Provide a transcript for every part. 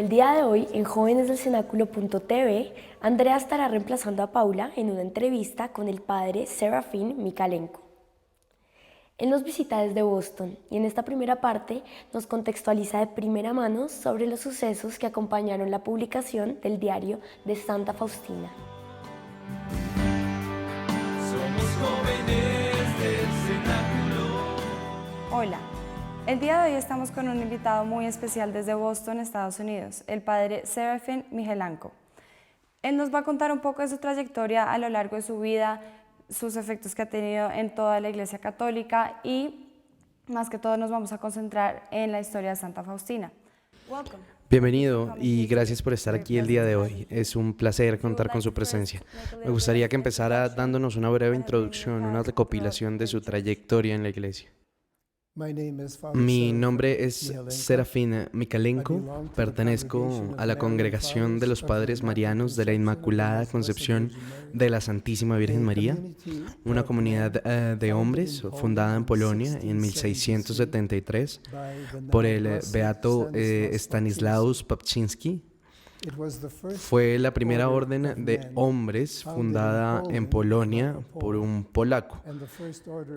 El día de hoy, en jóvenesdelcenáculo.tv, Andrea estará reemplazando a Paula en una entrevista con el padre Serafín Mikalenko. Él nos visita desde Boston y en esta primera parte nos contextualiza de primera mano sobre los sucesos que acompañaron la publicación del diario de Santa Faustina. Somos jóvenes del cenáculo. Hola, el día de hoy estamos con un invitado muy especial desde Boston, Estados Unidos, el padre Serafín Mikalenko. Él nos va a contar un poco de su trayectoria a lo largo de su vida, sus efectos que ha tenido en toda la Iglesia Católica y más que todo nos vamos a concentrar en la historia de Santa Faustina. Bienvenido y gracias por estar aquí el día de hoy. Es un placer contar con su presencia. Me gustaría que empezara dándonos una breve introducción, una recopilación de su trayectoria en la Iglesia. Mi nombre es Serafín Mikalenko, pertenezco a la Congregación de los Padres Marianos de la Inmaculada Concepción de la Santísima Virgen María, una comunidad de hombres fundada en Polonia en 1673 por el beato Stanislaus Papczynski. Fue la primera orden de hombres fundada en Polonia por un polaco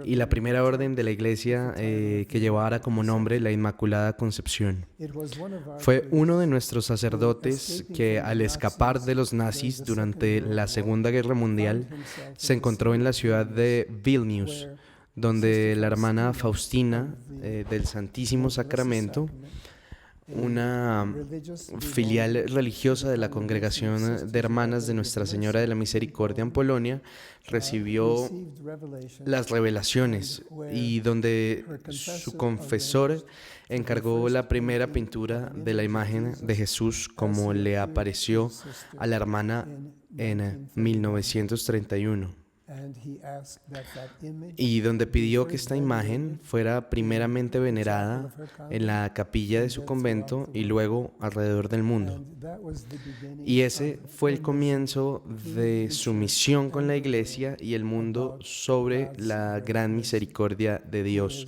y la primera orden de la Iglesia que llevara como nombre la Inmaculada Concepción. Fue uno de nuestros sacerdotes que al escapar de los nazis durante la Segunda Guerra Mundial se encontró en la ciudad de Vilnius, donde la hermana Faustina del Santísimo Sacramento, una filial religiosa de la Congregación de Hermanas de Nuestra Señora de la Misericordia en Polonia, recibió las revelaciones y donde su confesor encargó la primera pintura de la imagen de Jesús como le apareció a la hermana en 1931. Y donde pidió que esta imagen fuera primeramente venerada en la capilla de su convento y luego alrededor del mundo. Y ese fue el comienzo de su misión con la Iglesia y el mundo sobre la gran misericordia de Dios,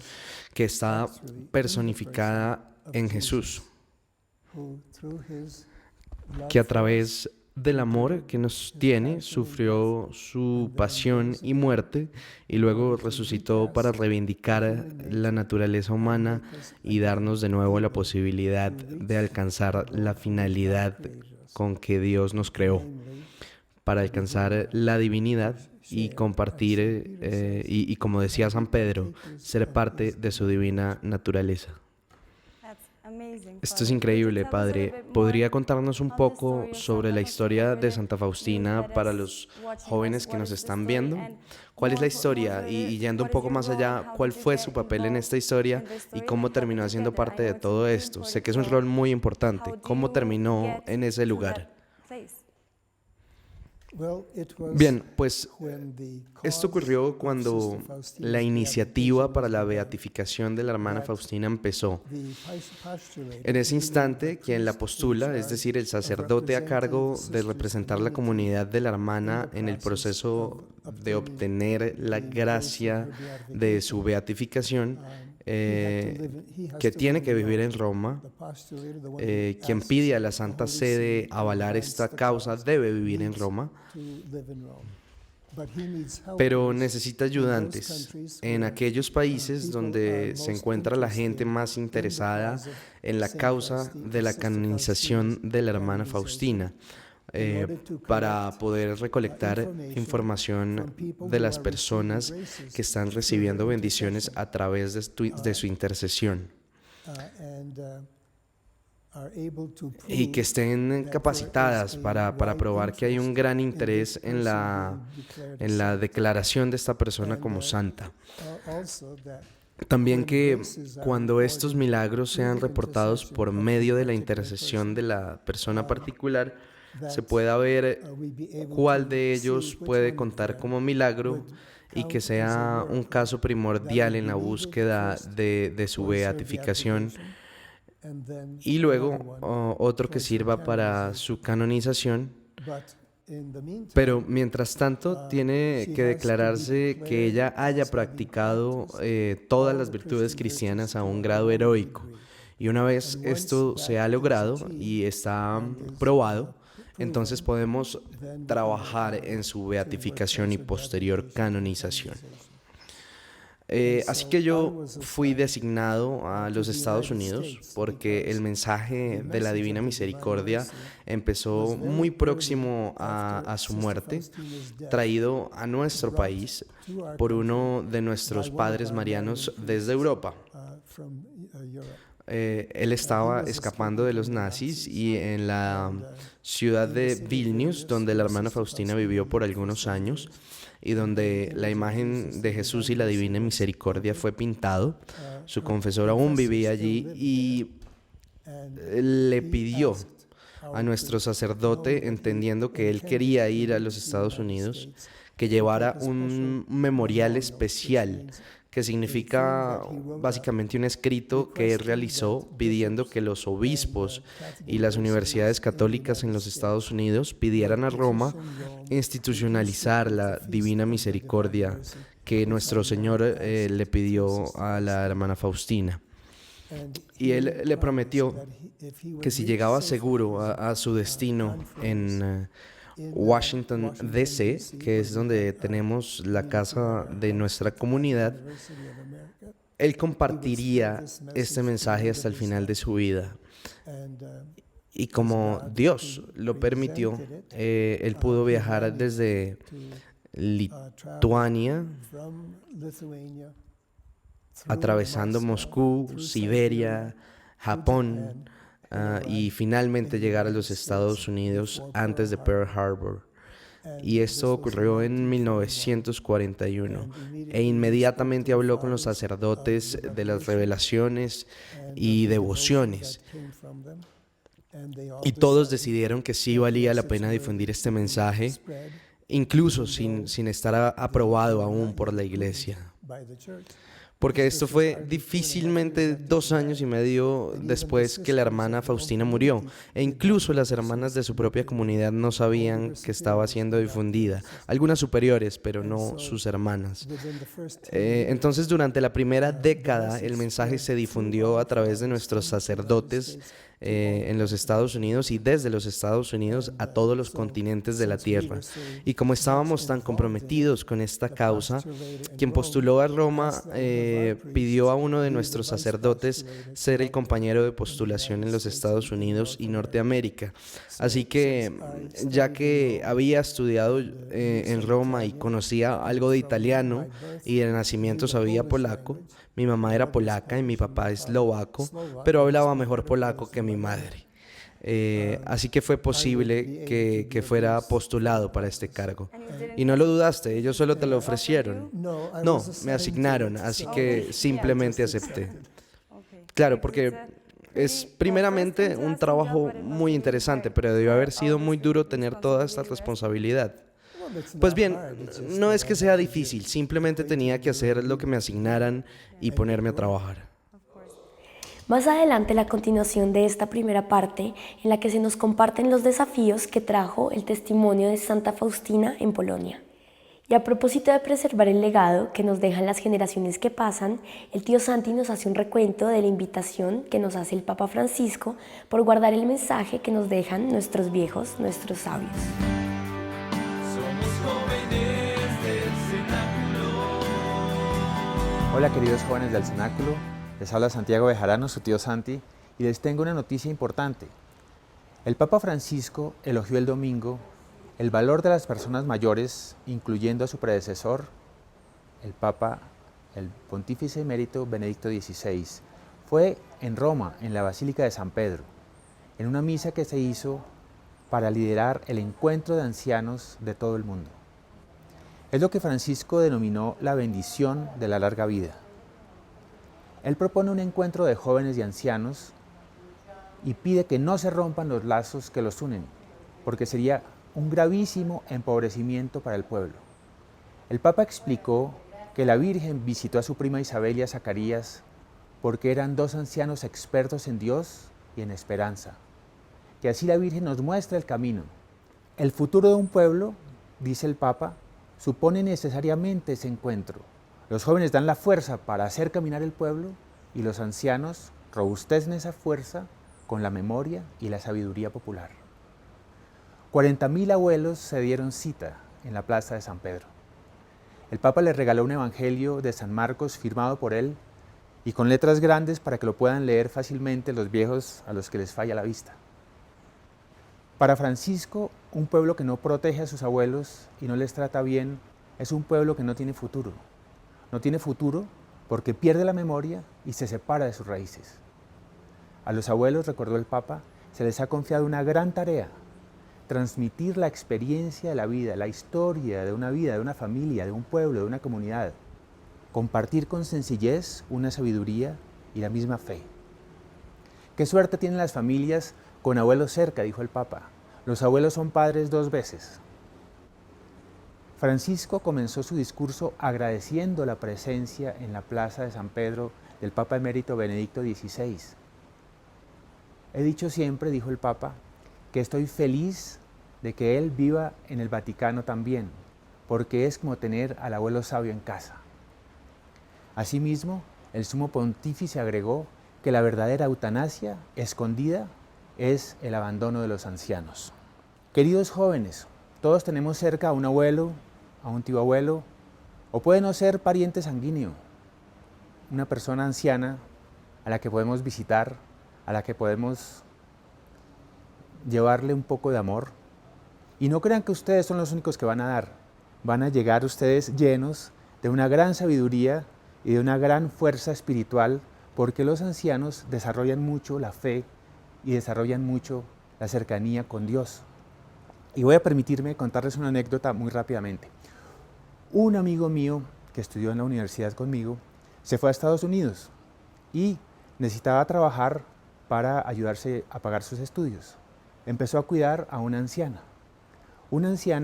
que está personificada en Jesús, que a través del amor que nos tiene, sufrió su pasión y muerte y luego resucitó para reivindicar la naturaleza humana y darnos de nuevo la posibilidad de alcanzar la finalidad con que Dios nos creó, para alcanzar la divinidad y compartir, y como decía San Pedro, ser parte de su divina naturaleza. Esto es increíble, Padre. ¿Podría contarnos un poco sobre la historia de Santa Faustina para los jóvenes que nos están viendo? ¿Cuál es la historia? Y yendo un poco más allá, ¿cuál fue su papel en esta historia y cómo terminó haciendo parte de todo esto? Sé que es un rol muy importante. ¿Cómo terminó en ese lugar? Bien, pues esto ocurrió cuando la iniciativa para la beatificación de la hermana Faustina empezó. En ese instante, quien la postula, es decir, el sacerdote a cargo de representar la comunidad de la hermana en el proceso de obtener la gracia de su beatificación, que tiene que vivir en Roma, quien pide a la Santa Sede avalar esta causa debe vivir en Roma, pero necesita ayudantes en aquellos países donde se encuentra la gente más interesada en la causa de la canonización de la hermana Faustina, para poder recolectar información de las personas que están recibiendo bendiciones a través de su intercesión y que estén capacitadas para probar que hay un gran interés en la declaración de esta persona como santa. También que cuando estos milagros sean reportados por medio de la intercesión de la persona particular, se pueda ver cuál de ellos puede contar como milagro y que sea un caso primordial en la búsqueda de su beatificación, y luego otro que sirva para su canonización. Pero mientras tanto tiene que declararse que ella haya practicado todas las virtudes cristianas a un grado heroico Y una vez esto se ha logrado y está probado, entonces podemos trabajar en su beatificación y posterior canonización. Así que yo fui designado a los Estados Unidos porque el mensaje de la Divina Misericordia empezó muy próximo a su muerte, traído a nuestro país por uno de nuestros padres marianos desde Europa. Él estaba escapando de los nazis y en la ciudad de Vilnius, donde la hermana Faustina vivió por algunos años y donde la imagen de Jesús y la Divina Misericordia fue pintado, su confesor aún vivía allí y le pidió a nuestro sacerdote, entendiendo que él quería ir a los Estados Unidos, que llevara un memorial especial, que significa básicamente un escrito que él realizó pidiendo que los obispos y las universidades católicas en los Estados Unidos pidieran a Roma institucionalizar la Divina Misericordia que nuestro Señor le pidió a la hermana Faustina. Y él le prometió que si llegaba seguro a su destino en Washington, D.C., que es donde tenemos la casa de nuestra comunidad, él compartiría este mensaje hasta el final de su vida. Y como Dios lo permitió, él pudo viajar desde Lituania, atravesando Moscú, Siberia, Japón, y finalmente llegar a los Estados Unidos antes de Pearl Harbor. Y esto ocurrió en 1941. E inmediatamente habló con los sacerdotes de las revelaciones y devociones. Y todos decidieron que sí valía la pena difundir este mensaje, incluso sin estar aprobado aún por la Iglesia. Porque esto fue difícilmente 2 años y medio después que la hermana Faustina murió, e incluso las hermanas de su propia comunidad no sabían que estaba siendo difundida, algunas superiores, pero no sus hermanas. Entonces, durante la primera década, el mensaje se difundió a través de nuestros sacerdotes en los Estados Unidos y desde los Estados Unidos a todos los continentes de la tierra. Y como estábamos tan comprometidos con esta causa, quien postuló a Roma pidió a uno de nuestros sacerdotes ser el compañero de postulación en los Estados Unidos y Norteamérica. Así que, ya que había estudiado en Roma y conocía algo de italiano y de nacimiento sabía polaco, mi mamá era polaca y mi papá eslovaco, pero hablaba mejor polaco que mi madre. Así que fue posible que fuera postulado para este cargo. Y no lo dudaste, ellos solo te lo ofrecieron. No, me asignaron, así que simplemente acepté. Claro, porque es primeramente un trabajo muy interesante, pero debió haber sido muy duro tener toda esta responsabilidad. Pues bien, no es que sea difícil, simplemente tenía que hacer lo que me asignaran y ponerme a trabajar. Más adelante, la continuación de esta primera parte, en la que se nos comparten los desafíos que trajo el testimonio de Santa Faustina en Polonia. Y a propósito de preservar el legado que nos dejan las generaciones que pasan, el tío Santi nos hace un recuento de la invitación que nos hace el Papa Francisco por guardar el mensaje que nos dejan nuestros viejos, nuestros sabios. Somos jóvenes del cenáculo. Hola queridos jóvenes del cenáculo, les habla Santiago Bejarano, su tío Santi, y les tengo una noticia importante. El Papa Francisco elogió el domingo el valor de las personas mayores, incluyendo a su predecesor, el Pontífice Emérito Benedicto XVI. Fue en Roma, en la Basílica de San Pedro, en una misa que se hizo para liderar el encuentro de ancianos de todo el mundo. Es lo que Francisco denominó la bendición de la larga vida. Él propone un encuentro de jóvenes y ancianos y pide que no se rompan los lazos que los unen, porque sería un gravísimo empobrecimiento para el pueblo. El Papa explicó que la Virgen visitó a su prima Isabel y a Zacarías porque eran 2 ancianos expertos en Dios y en esperanza, que así la Virgen nos muestra el camino. El futuro de un pueblo, dice el Papa, supone necesariamente ese encuentro. Los jóvenes dan la fuerza para hacer caminar el pueblo y los ancianos robustecen esa fuerza con la memoria y la sabiduría popular. 40.000 abuelos se dieron cita en la plaza de San Pedro. El Papa les regaló un evangelio de San Marcos firmado por él y con letras grandes para que lo puedan leer fácilmente los viejos a los que les falla la vista. Para Francisco, un pueblo que no protege a sus abuelos y no les trata bien es un pueblo que no tiene futuro. No tiene futuro porque pierde la memoria y se separa de sus raíces. A los abuelos, recordó el Papa, se les ha confiado una gran tarea: transmitir la experiencia de la vida, la historia de una familia, de un pueblo, de una comunidad. Compartir con sencillez una sabiduría y la misma fe. Qué suerte tienen las familias con abuelos cerca, dijo el Papa. Los abuelos son padres 2 veces. Francisco comenzó su discurso agradeciendo la presencia en la plaza de San Pedro del Papa emérito Benedicto XVI. He dicho siempre, dijo el Papa, que estoy feliz de que él viva en el Vaticano también, porque es como tener al abuelo sabio en casa. Asimismo, el sumo pontífice agregó que la verdadera eutanasia escondida es el abandono de los ancianos. Queridos jóvenes, todos tenemos cerca a un abuelo, a un tío abuelo, o puede no ser pariente sanguíneo, una persona anciana a la que podemos visitar, a la que podemos llevarle un poco de amor. Y no crean que ustedes son los únicos que van a dar, van a llegar ustedes llenos de una gran sabiduría y de una gran fuerza espiritual, porque los ancianos desarrollan mucho la fe y desarrollan mucho la cercanía con Dios. Y voy a permitirme contarles una anécdota muy rápidamente. Un amigo mío que estudió en la universidad conmigo se fue a Estados Unidos y necesitaba trabajar para ayudarse a pagar sus estudios. Empezó a cuidar a una anciana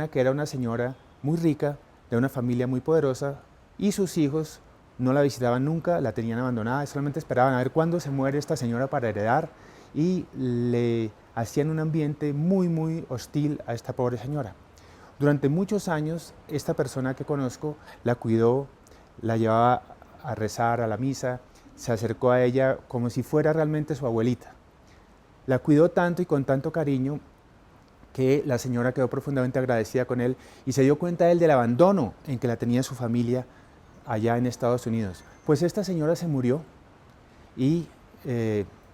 que era una señora muy rica, de una familia muy poderosa, y sus hijos no la visitaban nunca, la tenían abandonada, solamente esperaban a ver cuándo se muere esta señora para heredar, y le hacían un ambiente muy hostil a esta pobre señora. Durante muchos años, esta persona que conozco la cuidó, la llevaba a rezar a la misa, se acercó a ella como si fuera realmente su abuelita. La cuidó tanto y con tanto cariño que la señora quedó profundamente agradecida con él y se dio cuenta él del abandono en que la tenía su familia allá en Estados Unidos. Pues esta señora se murió y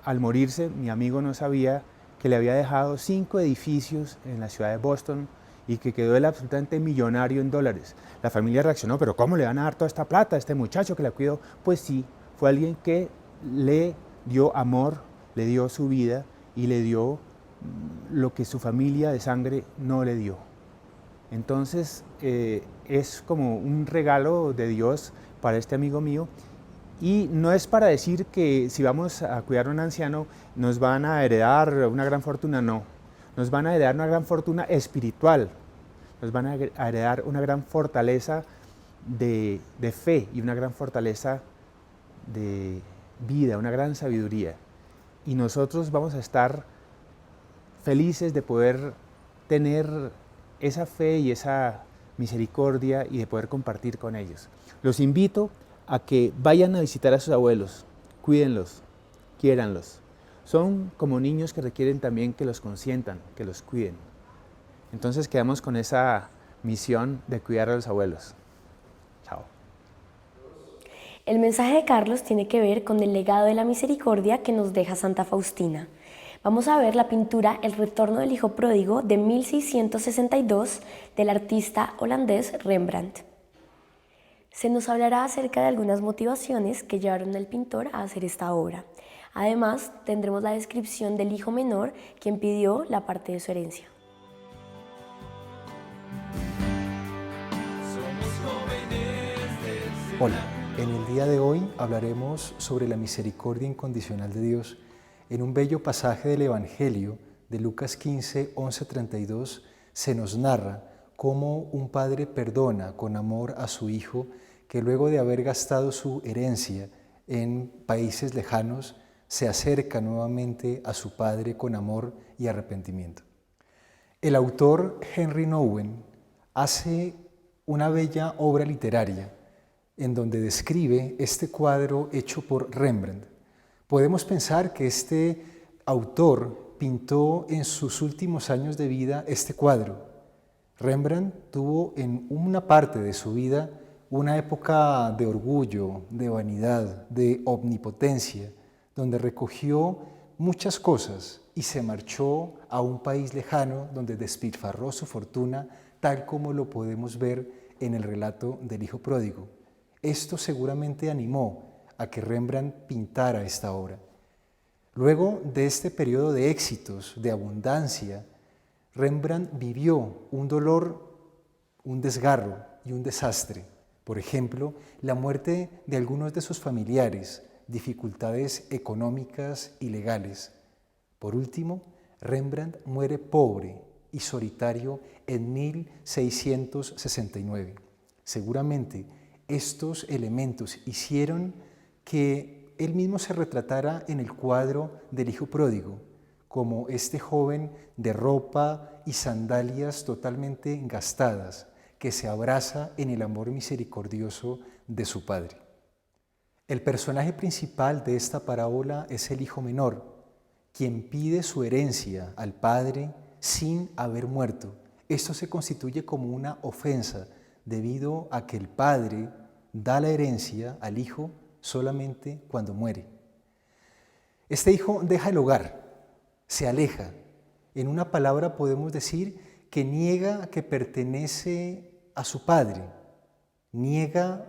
al morirse mi amigo no sabía que le había dejado 5 edificios en la ciudad de Boston y que quedó él absolutamente millonario en dólares. La familia reaccionó, pero ¿cómo le van a dar toda esta plata a este muchacho que la cuidó? Pues sí, fue alguien que le dio amor, le dio su vida y le dio lo que su familia de sangre no le dio. Entonces es como un regalo de Dios para este amigo mío, y no es para decir que si vamos a cuidar a un anciano nos van a heredar una gran fortuna, no. Nos van a heredar una gran fortuna espiritual, nos van a heredar una gran fortaleza de fe y una gran fortaleza de vida, una gran sabiduría. Y nosotros vamos a estar felices de poder tener esa fe y esa misericordia y de poder compartir con ellos. Los invito a que vayan a visitar a sus abuelos, cuídenlos, quiéranlos. Son como niños que requieren también que los consientan, que los cuiden. Entonces quedamos con esa misión de cuidar a los abuelos. Chao. El mensaje de Carlos tiene que ver con el legado de la misericordia que nos deja Santa Faustina. Vamos a ver la pintura El retorno del hijo pródigo de 1662 del artista holandés Rembrandt. Se nos hablará acerca de algunas motivaciones que llevaron al pintor a hacer esta obra. Además, tendremos la descripción del hijo menor, quien pidió la parte de su herencia. Hola, en el día de hoy hablaremos sobre la misericordia incondicional de Dios en un bello pasaje del Evangelio de Lucas 15, 11-32 se nos narra cómo un padre perdona con amor a su hijo que luego de haber gastado su herencia en países lejanos se acerca nuevamente a su padre con amor y arrepentimiento. El autor Henry Nouwen hace una bella obra literaria en donde describe este cuadro hecho por Rembrandt, Podemos pensar que este autor pintó en sus últimos años de vida este cuadro. Rembrandt tuvo en una parte de su vida una época de orgullo, de vanidad, de omnipotencia, donde recogió muchas cosas y se marchó a un país lejano donde despilfarró su fortuna, tal como lo podemos ver en el relato del hijo pródigo. Esto seguramente animó a que Rembrandt pintara esta obra. Luego de este periodo de éxitos, de abundancia, Rembrandt vivió un dolor, un desgarro y un desastre. Por ejemplo, la muerte de algunos de sus familiares, dificultades económicas y legales. Por último, Rembrandt muere pobre y solitario en 1669. Seguramente estos elementos hicieron que él mismo se retratara en el cuadro del hijo pródigo, como este joven de ropa y sandalias totalmente gastadas, que se abraza en el amor misericordioso de su padre. El personaje principal de esta parábola es el hijo menor, quien pide su herencia al padre sin haber muerto. Esto se constituye como una ofensa debido a que el padre da la herencia al hijo solamente cuando muere. Este hijo deja el hogar, se aleja. En una palabra podemos decir que niega que pertenece a su padre, niega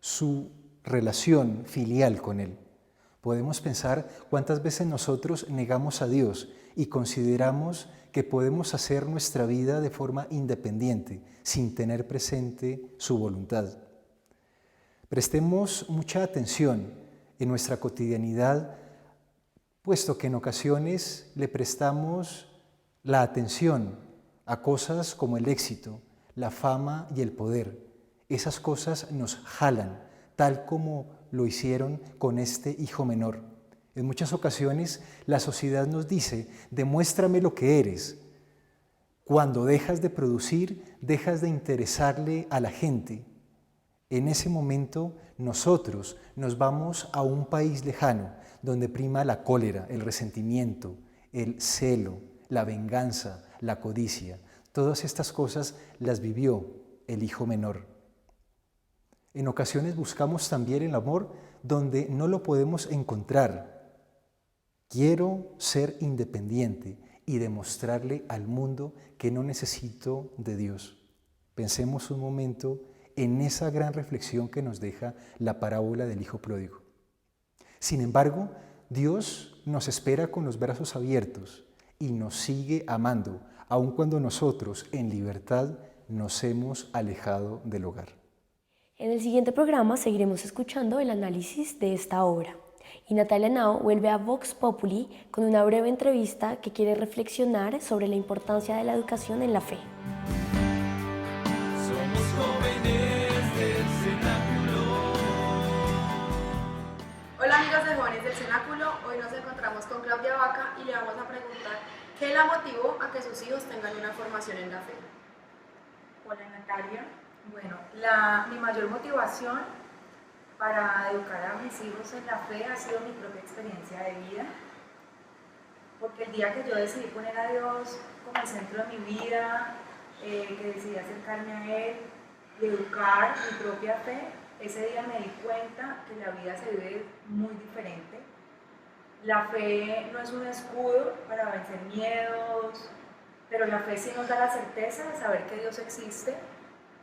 su relación filial con él. Podemos pensar cuántas veces nosotros negamos a Dios y consideramos que podemos hacer nuestra vida de forma independiente, sin tener presente su voluntad. Prestemos mucha atención en nuestra cotidianidad, puesto que en ocasiones le prestamos la atención a cosas como el éxito, la fama y el poder. Esas cosas nos jalan, tal como lo hicieron con este hijo menor. En muchas ocasiones la sociedad nos dice: demuéstrame lo que eres. Cuando dejas de producir, dejas de interesarle a la gente. En ese momento nosotros nos vamos a un país lejano, donde prima la cólera, el resentimiento, el celo, la venganza, la codicia. Todas estas cosas las vivió el hijo menor. En ocasiones buscamos también el amor donde no lo podemos encontrar. Quiero ser independiente y demostrarle al mundo que no necesito de Dios. Pensemos un momento en esa gran reflexión que nos deja la parábola del hijo pródigo. Sin embargo, Dios nos espera con los brazos abiertos y nos sigue amando, aun cuando nosotros en libertad nos hemos alejado del hogar. En el siguiente programa seguiremos escuchando el análisis de esta obra. Y Natalia Henao vuelve a Vox Populi con una breve entrevista que quiere reflexionar sobre la importancia de la educación en la fe. Somos jóvenes del cenáculo. Hola amigos de Jóvenes del Cenáculo, hoy nos encontramos con Claudia Vaca y le vamos a preguntar qué la motivó a que sus hijos tengan una formación en la fe. Hola Natalia. Bueno, mi mayor motivación para educar a mis hijos en la fe ha sido mi propia experiencia de vida, porque el día que yo decidí poner a Dios como el centro de mi vida, que decidí acercarme a Él y educar mi propia fe, ese día me di cuenta que la vida se vive muy diferente. La fe no es un escudo para vencer miedos, pero la fe sí nos da la certeza de saber que Dios existe.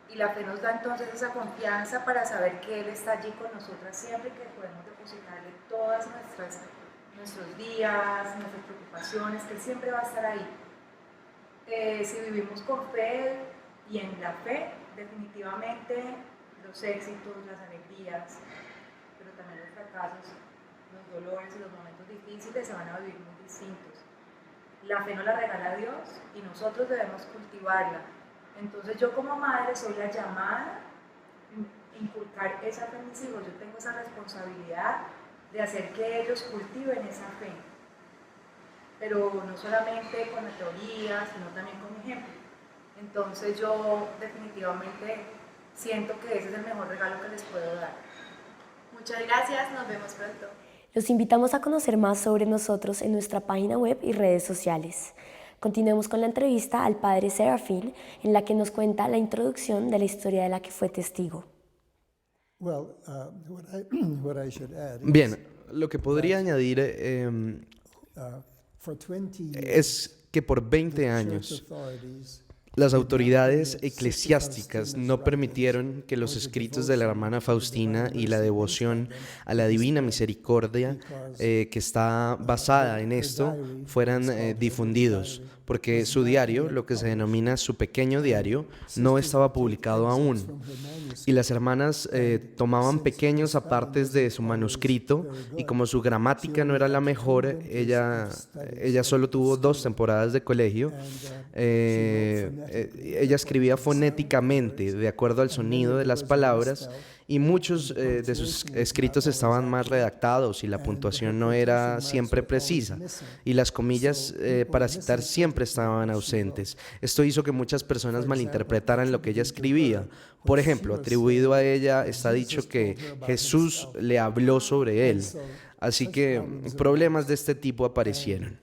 Y la fe nos da entonces esa confianza para saber que Él está allí con nosotras siempre, que podemos depositarle todas nuestros días, nuestras preocupaciones, que Él siempre va a estar ahí. Si vivimos con fe y en la fe, definitivamente los éxitos, las alegrías, pero también los fracasos, los dolores y los momentos difíciles se van a vivir muy distintos. La fe nos la regala Dios y nosotros debemos cultivarla. Entonces yo como madre soy la llamada a inculcar esa fe en mis hijos. Yo tengo esa responsabilidad de hacer que ellos cultiven esa fe. Pero no solamente con la teoría, sino también con mi ejemplo. Entonces yo definitivamente siento que ese es el mejor regalo que les puedo dar. Muchas gracias, nos vemos pronto. Los invitamos a conocer más sobre nosotros en nuestra página web y redes sociales. Continuemos con la entrevista al padre Serafín, en la que nos cuenta la introducción de la historia de la que fue testigo. Bien, lo que podría añadir es que por 20 años las autoridades eclesiásticas no permitieron que los escritos de la hermana Faustina y la devoción a la Divina Misericordia que está basada en esto fueran difundidos, porque su diario, lo que se denomina su pequeño diario, no estaba publicado aún. Y las hermanas tomaban pequeños apartes de su manuscrito, y como su gramática no era la mejor, ella solo tuvo 2 temporadas de colegio. Ella escribía fonéticamente, de acuerdo al sonido de las palabras, y muchos de sus escritos estaban mal redactados y la puntuación no era siempre precisa, y las comillas para citar siempre estaban ausentes. Esto hizo que muchas personas malinterpretaran lo que ella escribía. Por ejemplo, atribuido a ella está dicho que Jesús le habló sobre él, así que problemas de este tipo aparecieron.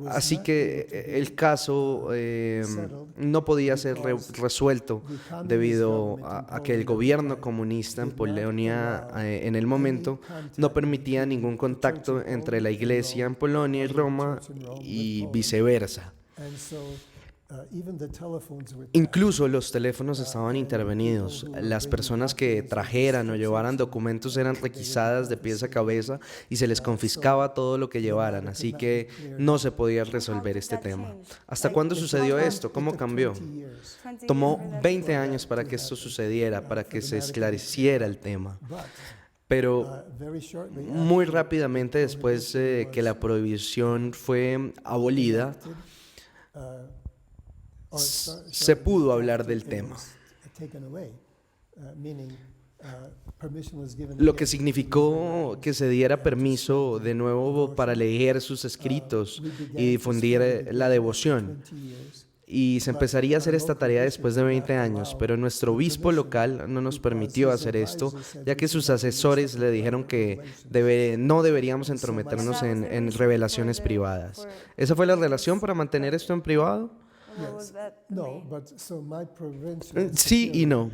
Así que el caso no podía ser resuelto debido a que el gobierno comunista en Polonia en el momento no permitía ningún contacto entre la iglesia en Polonia y Roma y viceversa. Incluso los teléfonos estaban intervenidos. Las personas que trajeran o llevaran documentos eran requisadas de pies a cabeza y se les confiscaba todo lo que llevaran, así que no se podía resolver este tema. ¿Hasta cuándo sucedió esto? ¿Cómo cambió? Tomó 20 años para que esto sucediera, para que se esclareciera el tema. Pero muy rápidamente después que la prohibición fue abolida, se pudo hablar del tema, lo que significó que se diera permiso de nuevo para leer sus escritos y difundir la devoción. Y se empezaría a hacer esta tarea después de 20 años, pero nuestro obispo local no nos permitió hacer esto, ya que sus asesores le dijeron que no deberíamos entrometernos en revelaciones privadas. ¿Esa fue la relación para mantener esto en privado? Sí y no.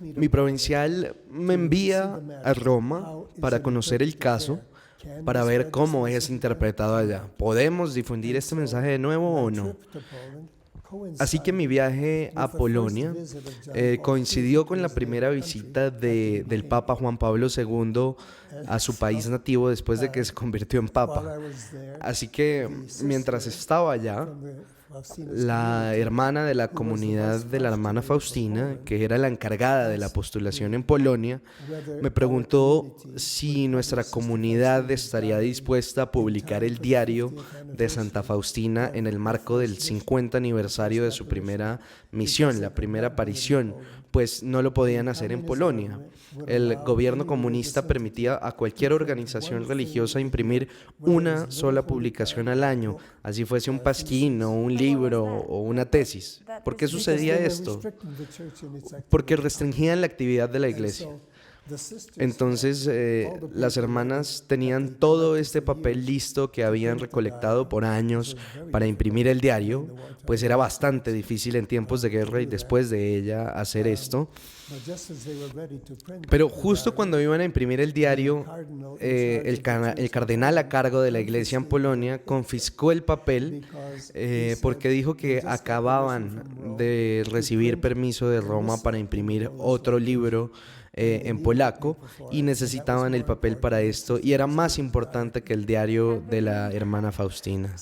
Mi provincial me envía a Roma para conocer el caso, para ver cómo es interpretado allá. ¿Podemos difundir este mensaje de nuevo o no? Así que mi viaje a Polonia coincidió con la primera visita del Papa Juan Pablo II a su país nativo después de que se convirtió en Papa. Así que mientras estaba allá, la hermana de la comunidad de la hermana Faustina, que era la encargada de la postulación en Polonia, me preguntó si nuestra comunidad estaría dispuesta a publicar el diario de Santa Faustina en el marco del 50 aniversario de su primera misión, la primera aparición, pues no lo podían hacer en Polonia. El gobierno comunista permitía a cualquier organización religiosa imprimir una sola publicación al año, así fuese un pasquín o un libro o una tesis. ¿Por qué sucedía esto? Porque restringían la actividad de la iglesia. Entonces las hermanas tenían todo este papel listo que habían recolectado por años para imprimir el diario, pues era bastante difícil en tiempos de guerra y después de ella hacer esto. Pero justo cuando iban a imprimir el diario, el cardenal a cargo de la iglesia en Polonia confiscó el papel porque dijo que acababan de recibir permiso de Roma para imprimir otro libro en polaco y necesitaban el papel para esto y era más importante que el diario de la hermana Faustina.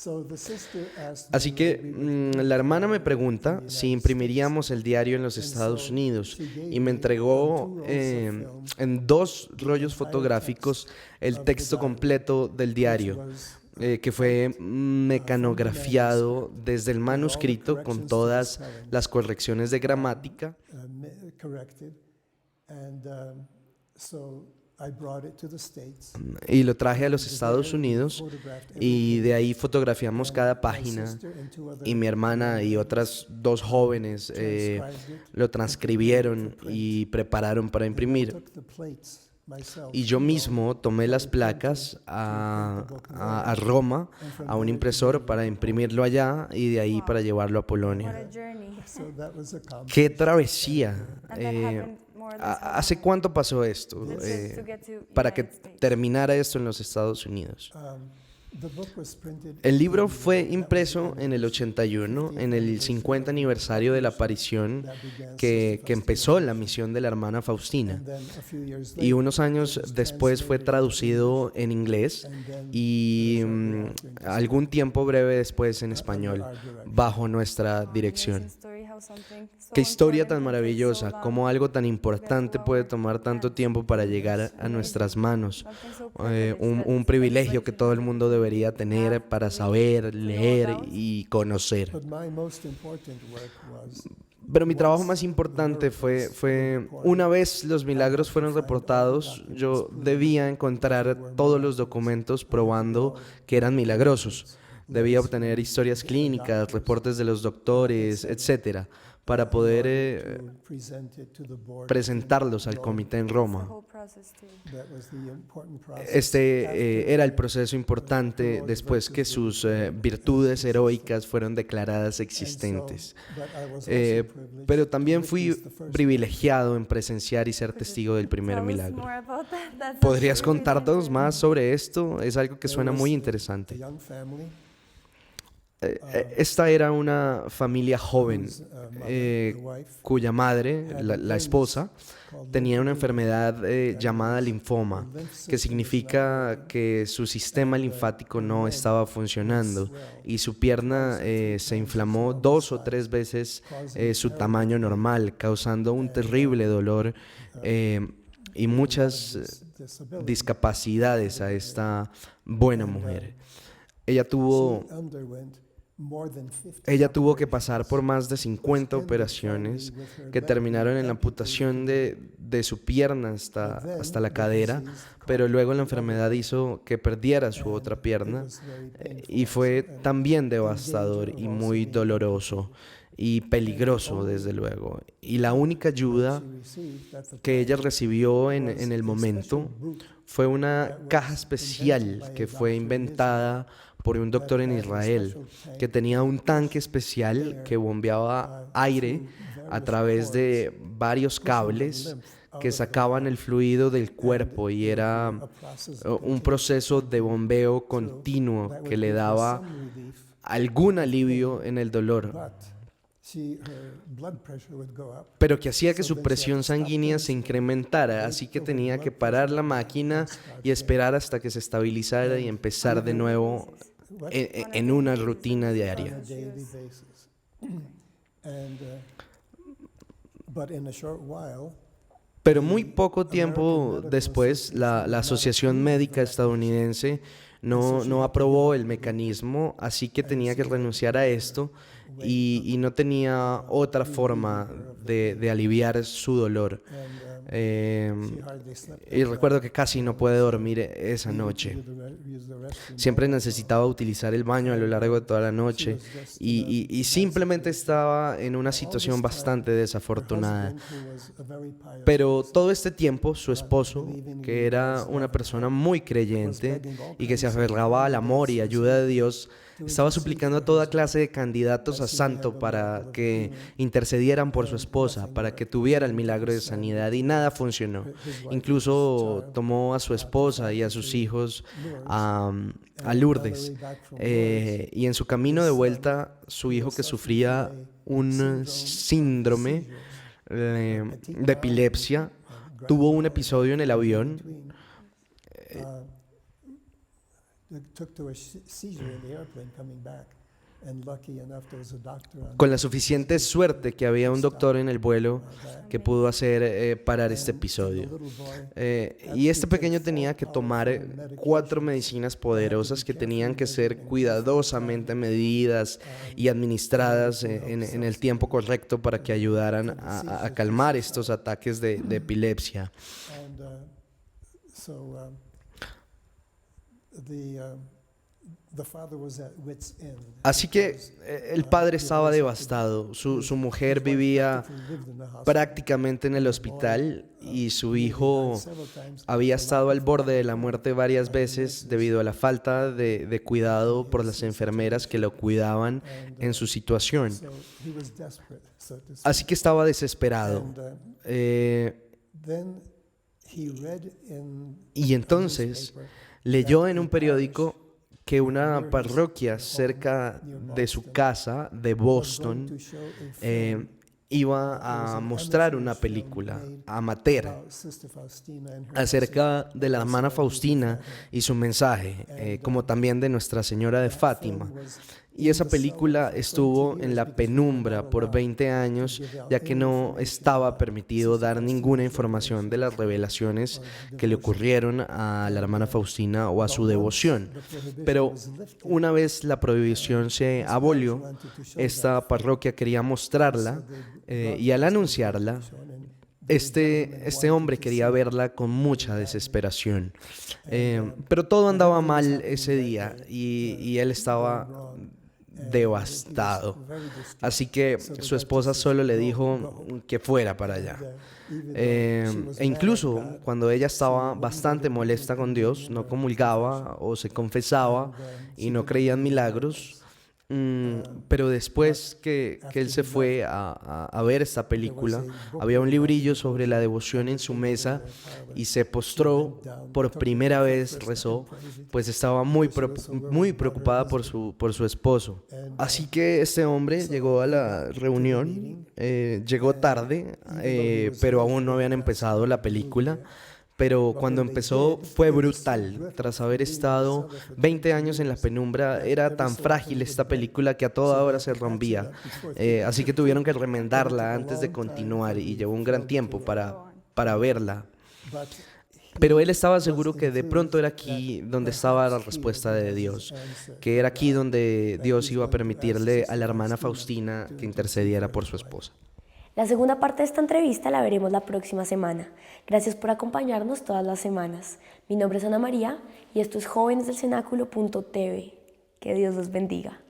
Así que la hermana me pregunta si imprimiríamos el diario en los Estados Unidos y me entregó en 2 rollos fotográficos el texto completo del diario. Que fue mecanografiado desde el manuscrito con todas las correcciones de gramática. Y lo traje a los Estados Unidos y de ahí fotografiamos cada página y mi hermana y otras 2 jóvenes lo transcribieron y prepararon para imprimir. Y yo mismo tomé las placas a Roma, a un impresor, para imprimirlo allá y de ahí para llevarlo a What Polonia. a journey. ¡Qué travesía! And that happened more or less how ¿Hace long? cuánto pasó esto To get to para que United States. terminara esto en los Estados Unidos? El libro fue impreso en el 81, en el 50 aniversario de la aparición que empezó la misión de la hermana Faustina. Y unos años después fue traducido en inglés y algún tiempo breve después en español, bajo nuestra dirección. Qué historia tan maravillosa, cómo algo tan importante puede tomar tanto tiempo para llegar a nuestras manos. Un privilegio que todo el mundo debería tener para saber, leer y conocer. Pero mi trabajo más importante fue una vez los milagros fueron reportados, yo debía encontrar todos los documentos probando que eran milagrosos. Debía obtener historias clínicas, reportes de los doctores, etcétera, para poder presentarlos al comité en Roma. Este era el proceso importante después que sus virtudes heroicas fueron declaradas existentes. Pero también fui privilegiado en presenciar y ser testigo del primer milagro. ¿Podrías contarnos más sobre esto? Es algo que suena muy interesante. Esta era una familia joven cuya madre, la esposa, tenía una enfermedad llamada linfoma, que significa que su sistema linfático no estaba funcionando y su pierna se inflamó 2 o 3 veces su tamaño normal, causando un terrible dolor y muchas discapacidades a esta buena mujer. Ella tuvo que pasar por más de 50 operaciones que terminaron en la amputación de su pierna hasta la cadera, pero luego la enfermedad hizo que perdiera su otra pierna y fue también devastador y muy doloroso y peligroso, desde luego. Y la única ayuda que ella recibió en el momento fue una caja especial que fue inventada por un doctor en Israel, que tenía un tanque especial que bombeaba aire a través de varios cables que sacaban el fluido del cuerpo, y era un proceso de bombeo continuo que le daba algún alivio en el dolor, pero que hacía que su presión sanguínea se incrementara, así que tenía que parar la máquina y esperar hasta que se estabilizara y empezar de nuevo en una rutina diaria. Pero muy poco tiempo después, la Asociación Médica Estadounidense no aprobó el mecanismo, así que tenía que renunciar a esto y no tenía otra forma de aliviar su dolor. Y recuerdo que casi no pude dormir esa noche. Siempre necesitaba utilizar el baño a lo largo de toda la noche y simplemente estaba en una situación bastante desafortunada. Pero todo este tiempo, su esposo, que era una persona muy creyente y que se aferraba al amor y ayuda de Dios, estaba suplicando a toda clase de candidatos a santo para que intercedieran por su esposa, para que tuviera el milagro de sanidad, y nada funcionó. Incluso tomó a su esposa y a sus hijos a Lourdes, y en su camino de vuelta, su hijo, que sufría un síndrome de epilepsia, tuvo un episodio en el avión con la suficiente suerte que había un doctor en el vuelo que pudo hacer parar este episodio. Y este pequeño tenía que tomar 4 medicinas poderosas que tenían que ser cuidadosamente medidas y administradas en el tiempo correcto para que ayudaran a calmar estos ataques de epilepsia. Así que el padre estaba devastado. Su mujer vivía prácticamente en el hospital y su hijo había estado al borde de la muerte varias veces debido a la falta de cuidado por las enfermeras que lo cuidaban en su situación. Así que estaba desesperado. Y entonces leyó en un periódico que una parroquia cerca de su casa, de Boston, iba a mostrar una película amateur acerca de la hermana Faustina y su mensaje, como también de Nuestra Señora de Fátima. Y esa película estuvo en la penumbra por 20 años, ya que no estaba permitido dar ninguna información de las revelaciones que le ocurrieron a la hermana Faustina o a su devoción. Pero una vez la prohibición se abolió, esta parroquia quería mostrarla y al anunciarla, este hombre quería verla con mucha desesperación. Pero todo andaba mal ese día y él estaba devastado. Así que su esposa solo le dijo que fuera para allá. E incluso cuando ella estaba bastante molesta con Dios, no comulgaba o se confesaba y no creía en milagros. Pero después que él se fue a ver esta película, había un librillo sobre la devoción en su mesa y se postró por primera vez, rezó, pues estaba muy preocupada por su esposo. Así que este hombre llegó a la reunión, llegó tarde, pero aún no habían empezado la película. Pero cuando empezó fue brutal. Tras haber estado 20 años en la penumbra, era tan frágil esta película que a toda hora se rompía. Así que tuvieron que remendarla antes de continuar y llevó un gran tiempo para verla. Pero él estaba seguro que de pronto era aquí donde estaba la respuesta de Dios, que era aquí donde Dios iba a permitirle a la hermana Faustina que intercediera por su esposa. La segunda parte de esta entrevista la veremos la próxima semana. Gracias por acompañarnos todas las semanas. Mi nombre es Ana María y esto es jóvenesdelcenáculo.tv. Que Dios los bendiga.